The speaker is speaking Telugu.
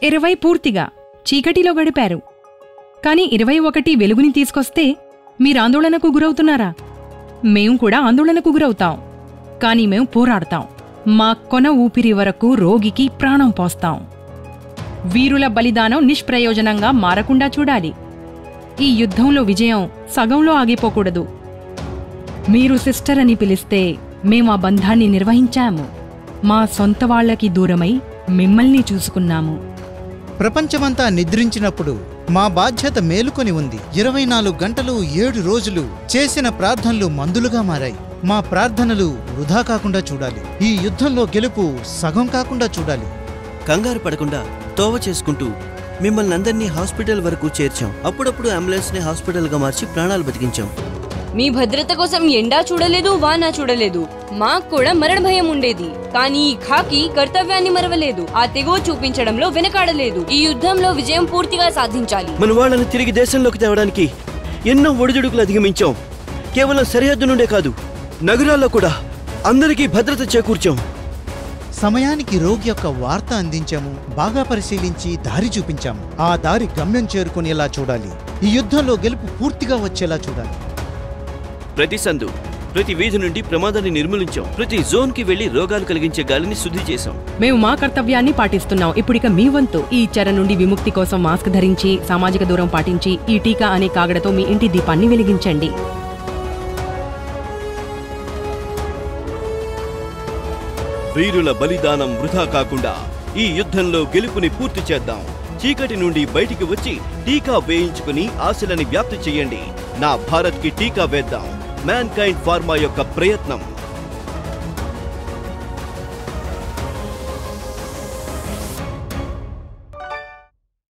20 పూర్తిగా చీకటిలో గడిపారు. కాని 21 వెలుగుని తీసుకొస్తే మీరాందోళనకు గురవుతున్నారా? మేం కూడా ఆందోళనకు గురవుతాం. కాని మేం పోరాడతాం. మా కొన ఊపిరి వరకు రోగికి ప్రాణం పోస్తాం. వీరుల బలిదానం నిష్ప్రయోజనంగా మారకుండా చూడాలి. ఈ యుద్ధంలో విజయం సగంలో ఆగిపోకూడదు. మీరు సిస్టర్ అని పిలిస్తే మేమా బంధాన్ని నిర్వహించాము. మా సొంత వాళ్లకి దూరమై మిమ్మల్ని చూసుకున్నాము. ప్రపంచమంతా నిద్రించినప్పుడు మా బాధ్యత మేలుకొని ఉంది. 24 గంటలు 7 రోజులు చేసిన ప్రార్థనలు మందులుగా మారాయి. మా ప్రార్థనలు వృధా కాకుండా చూడాలి. ఈ యుద్ధంలో గెలుపు సగం కాకుండా చూడాలి. కంగారు పడకుండా తోవ చేసుకుంటూ మిమ్మల్ని అందరినీ హాస్పిటల్ వరకు చేర్చాం. అప్పుడప్పుడు అంబులెన్స్ ని హాస్పిటల్ గా మార్చి ప్రాణాలు బతికించాం. మీ భద్రత కోసం ఎండా చూడలేదు, వానా చూడలేదు. మాకు కూడా మరణ భయం ఉండేది. కానీ ఈ ఖాకి కర్తవ్యాన్ని మరవలేదు. ఆ తెగువ చూపించడంలో వెనకాడలేదు. ఈ యుద్ధంలో విజయం పూర్తిగా సాధించాలి. మన వాళ్ళని తిరిగి దేశంలోకి తేవడానికి ఎన్నో ఒడిదుడుకులు అధిగమించాం. కేవలం సరిహద్దు నుండే కాదు, నగరాల్లో కూడా అందరికీ భద్రత చేకూర్చాం. సమయానికి రోగి యొక్క వార్త అందించాము. బాగా పరిశీలించి దారి చూపించాము. ఆ దారి గమ్యం చేరుకునేలా చూడాలి. ఈ యుద్ధంలో గెలుపు పూర్తిగా వచ్చేలా చూడాలి. ప్రతి సందు, ప్రతి వీధి నుండి ప్రమాదాన్ని నిర్మూలించాం. ప్రతి జోన్ కి వెళ్లి రోగాలు కలిగించే గాలిని శుద్ధి చేశాం. మేము మా కర్తవ్యాన్ని పాటిస్తున్నాం. ఇప్పుడిక మీ వంతు. ఈ చెర నుండి విముక్తి కోసం మాస్క్ ధరించి, సామాజిక దూరం పాటించి, ఈ టీకా అనే కాగడతో మీ ఇంటి దీపాన్ని వెలిగించండి. వీరుల బలిదానం వృధా కాకుండా ఈ యుద్ధంలో గెలుపుని పూర్తి చేద్దాం. చీకటి నుండి బయటికి వచ్చి టీకా వేయించుకుని ఆశలని వ్యాప్తి చెయ్యండి. నా భారత్ కి టీకా వేద్దాం. మ్యాన్ కైండ్ ఫార్మా యొక్క ప్రయత్నం.